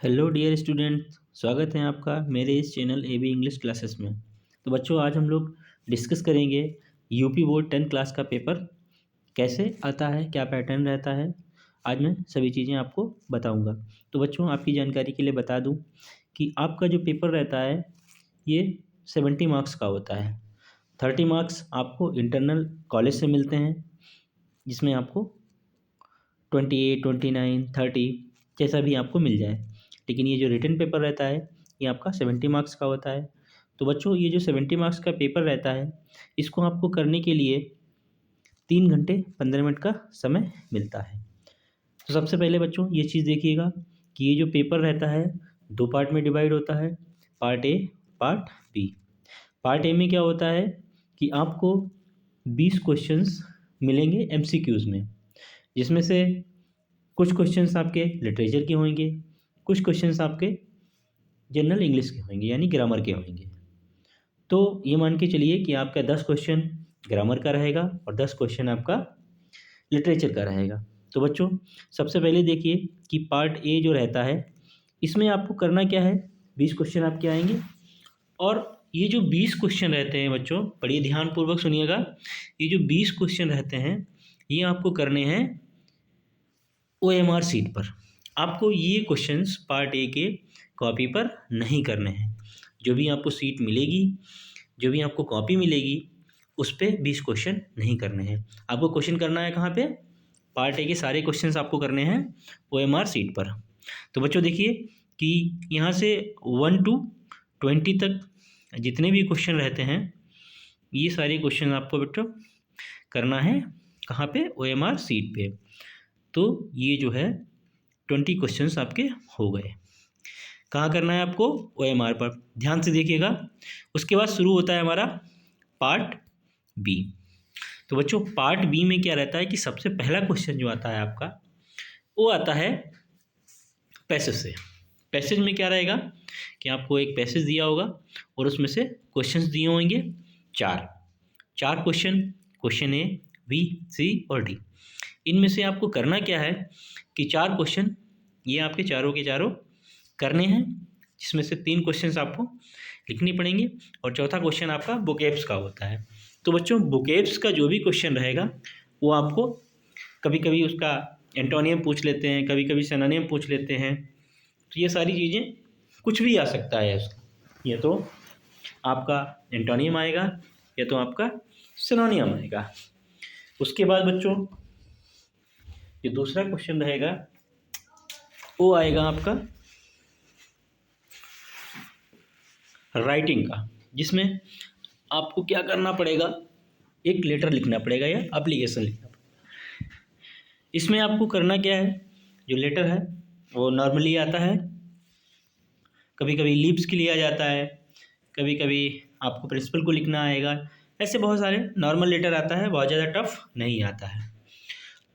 Hello dear student, स्वागत है आपका मेरे इस channel A B English classes में। तो बच्चों, आज हम लोग डिस्कस करेंगे यूपी बोर्ड 10th क्लास का पेपर कैसे आता है, क्या पैटर्न रहता है। आज मैं सभी चीज़ें आपको बताऊंगा। तो बच्चों, आपकी जानकारी के लिए बता दूं कि आपका जो पेपर रहता है ये 70 मार्क्स का होता है। 30 मार्क्स आपको इंटरनल कॉलेज से मिलते हैं, जिसमें आपको 28, 29, 30 जैसा भी आपको मिल जाए। लेकिन ये जो रिटन पेपर रहता है ये आपका 70 मार्क्स का होता है। तो बच्चों, ये जो 70 मार्क्स का पेपर रहता है इसको आपको करने के लिए 3 घंटे 15 मिनट का समय मिलता है। तो सबसे पहले बच्चों ये चीज़ देखिएगा कि ये जो पेपर रहता है 2 पार्ट में डिवाइड होता है, part A, part B. Part A में क्या होता है कि आपको 20 क्वेश्चंस मिलेंगे एमसीक्यूज़ में, जिसमें से कुछ क्वेश्चंस आपके लिटरेचर के होंगे, कुछ क्वेश्चंस आपके जनरल इंग्लिश के होंगे यानी ग्रामर के होंगे। तो ये मान के चलिए कि आपका 10 क्वेश्चन ग्रामर का रहेगा और 10 क्वेश्चन आपका लिटरेचर का रहेगा। तो बच्चों, सबसे पहले देखिए कि पार्ट ए जो रहता है इसमें आपको करना क्या है। 20 क्वेश्चन आपके आएंगे और ये जो 20 क्वेश्चन रहते हैं बच्चों, बड़े ध्यानपूर्वक सुनिएगा। ये जो 20 क्वेश्चन रहते हैं ये आपको करने हैं OMR सीट पर। आपको ये क्वेश्चंस पार्ट ए के कॉपी पर नहीं करने हैं। जो भी आपको सीट मिलेगी, जो भी आपको कॉपी मिलेगी, उस पर 20 क्वेश्चन नहीं करने हैं। आपको क्वेश्चन करना है कहाँ पे? पार्ट ए के सारे क्वेश्चंस आपको करने हैं OMR सीट पर। तो बच्चों देखिए कि यहाँ से 1 to 20 तक जितने भी क्वेश्चन रहते हैं ये सारे क्वेश्चन आपको बच्चों करना है कहाँ पे? OMR सीट पे। तो ये जो है 20 क्वेश्चंस आपके हो गए। कहाँ करना है आपको? OMR पर। ध्यान से देखिएगा। उसके बाद शुरू होता है हमारा पार्ट बी। तो बच्चों, पार्ट बी में क्या रहता है कि सबसे पहला क्वेश्चन जो आता है आपका वो आता है पैसेज से। पैसेज में क्या रहेगा कि आपको एक पैसेज दिया होगा और उसमें से क्वेश्चंस दिए होंगे चार क्वेश्चन, क्वेश्चन ए, बी, सी और डी। इनमें से आपको करना क्या है कि 4 क्वेश्चन ये आपके चारों के चारों करने हैं, जिसमें से 3 क्वेश्चंस आपको लिखने पड़ेंगे और चौथा क्वेश्चन आपका बुकेब्स का होता है। तो बच्चों, बुकेब्स का जो भी क्वेश्चन रहेगा वो आपको कभी कभी उसका एंटोनियम पूछ लेते हैं, कभी कभी सिनोनिम पूछ लेते हैं। तो ये सारी चीज़ें कुछ भी आ सकता है उसका। या तो आपका एंटोनियम आएगा या तो आपका सिनोनियम आएगा। उसके बाद बच्चों जो दूसरा क्वेश्चन रहेगा वो आएगा आपका राइटिंग का, जिसमें आपको क्या करना पड़ेगा, एक लेटर लिखना पड़ेगा या एप्लीकेशन लिखना पड़ेगा। इसमें आपको करना क्या है, जो लेटर है वो नॉर्मली आता है, कभी कभी लीव्स के लिए आ जाता है, कभी कभी आपको प्रिंसिपल को लिखना आएगा। ऐसे बहुत सारे नॉर्मल लेटर आता है, बहुत ज़्यादा टफ नहीं आता है।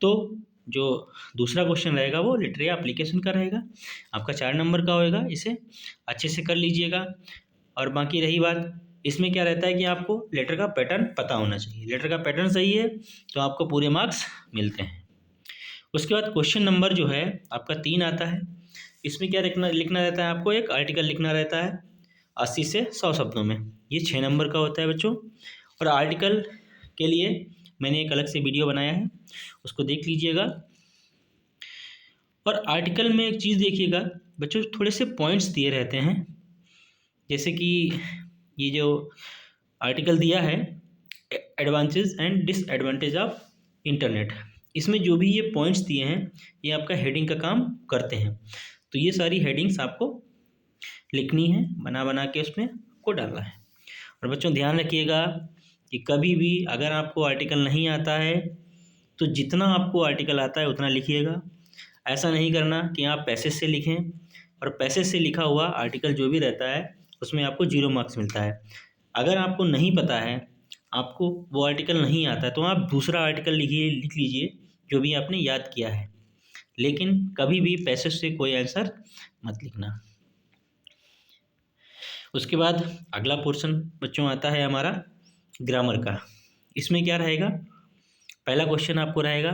तो जो दूसरा क्वेश्चन रहेगा वो लेटर या एप्लीकेशन का रहेगा, आपका 4 नंबर का होएगा। इसे अच्छे से कर लीजिएगा। और बाकी रही बात, इसमें क्या रहता है कि आपको लेटर का पैटर्न पता होना चाहिए। लेटर का पैटर्न सही है तो आपको पूरे मार्क्स मिलते हैं। उसके बाद क्वेश्चन नंबर जो है आपका 3 आता है। इसमें क्या लिखना रहता है, आपको एक आर्टिकल लिखना रहता है 80 से 100 शब्दों में। ये 6 नंबर का होता है बच्चों। और आर्टिकल के लिए मैंने एक अलग से वीडियो बनाया है, उसको देख लीजिएगा। और आर्टिकल में एक चीज़ देखिएगा बच्चों, थोड़े से पॉइंट्स दिए रहते हैं। जैसे कि ये जो आर्टिकल दिया है advantage and disadvantage of internet, इसमें जो भी ये पॉइंट्स दिए हैं ये आपका हेडिंग का काम करते हैं। तो ये सारी हेडिंग्स आपको लिखनी है, बना बना के उसमें को डालना है। और बच्चों ध्यान रखिएगा कि कभी भी अगर आपको आर्टिकल नहीं आता है तो जितना आपको आर्टिकल आता है उतना लिखिएगा। ऐसा नहीं करना कि आप पैसेज से लिखें और पैसेज से लिखा हुआ आर्टिकल जो भी रहता है उसमें आपको 0 मार्क्स मिलता है। अगर आपको नहीं पता है, आपको वो आर्टिकल नहीं आता, तो आप दूसरा आर्टिकल लिख लीजिए जो भी आपने याद किया है, लेकिन कभी भी पैसेज से कोई आंसर मत लिखना। उसके बाद अगला पोर्शन बच्चों आता है हमारा ग्रामर का। इसमें क्या रहेगा, पहला क्वेश्चन आपको रहेगा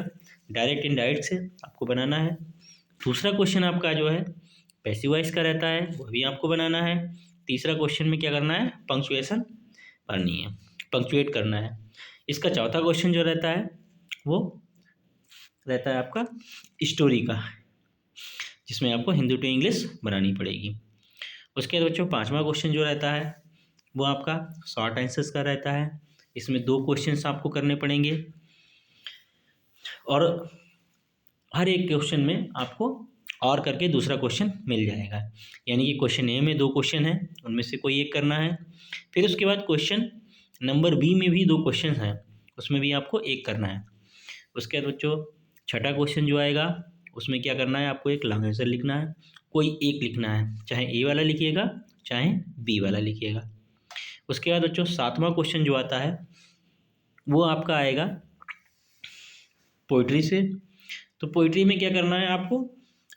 डायरेक्ट इनडायरेक्ट से आपको बनाना है। दूसरा क्वेश्चन आपका जो है पैसिव वॉइस का रहता है, वह भी आपको बनाना है। तीसरा क्वेश्चन में क्या करना है, पंक्चुएशन भरनी है, पंक्चुएट करना है। इसका चौथा क्वेश्चन जो रहता है वो रहता है आपका स्टोरी का, जिसमें आपको हिंदी टू इंग्लिश बनानी पड़ेगी। उसके बाद बच्चों पांचवा क्वेश्चन जो रहता है वो आपका शॉर्ट आंसर्स का रहता है। इसमें 2 क्वेश्चंस आपको करने पड़ेंगे और हर एक क्वेश्चन में आपको और करके दूसरा क्वेश्चन मिल जाएगा। यानी कि क्वेश्चन ए में 2 क्वेश्चन हैं, उनमें से कोई एक करना है। फिर उसके बाद क्वेश्चन नंबर बी में भी 2 क्वेश्चन हैं, उसमें भी आपको एक करना है। उसके बाद बच्चों छठा क्वेश्चन जो आएगा उसमें क्या करना है, आपको एक लॉन्ग आंसर लिखना है, कोई एक लिखना है, चाहे ए वाला लिखिएगा चाहे बी वाला लिखिएगा। उसके बाद बच्चों सातवां क्वेश्चन जो आता है वो आपका आएगा पोइट्री से। तो पोइट्री में क्या करना है, आपको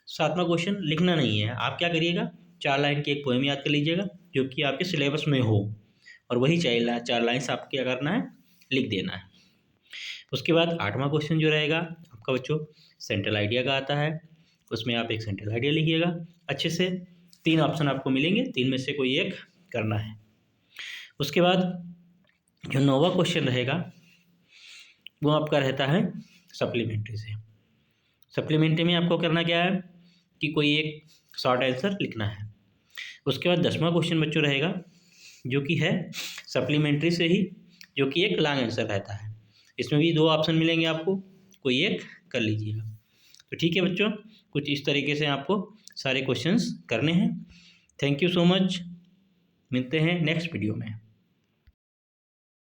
सातवां क्वेश्चन लिखना नहीं है, आप क्या करिएगा 4 लाइन की एक पोएम याद कर लीजिएगा जो कि आपके सिलेबस में हो, और वही 4 लाइन्स आपको क्या करना है, लिख देना है। उसके बाद आठवां क्वेश्चन जो रहेगा आपका बच्चों सेंट्रल आइडिया का आता है, उसमें आप एक सेंट्रल आइडिया लिखिएगा अच्छे से। 3 ऑप्शन आपको मिलेंगे, 3 में से कोई एक करना है। उसके बाद जो 9वां क्वेश्चन रहेगा वो आपका रहता है सप्लीमेंट्री से। सप्लीमेंट्री में आपको करना क्या है कि कोई एक शॉर्ट आंसर लिखना है। उसके बाद 10वां क्वेश्चन बच्चों रहेगा जो कि है सप्लीमेंट्री से ही, जो कि एक लॉन्ग आंसर रहता है। इसमें भी 2 ऑप्शन मिलेंगे आपको, कोई एक कर लीजिएगा। तो ठीक है बच्चों, कुछ इस तरीके से आपको सारे क्वेश्चंस करने हैं। थैंक यू सो मच, मिलते हैं नेक्स्ट वीडियो में।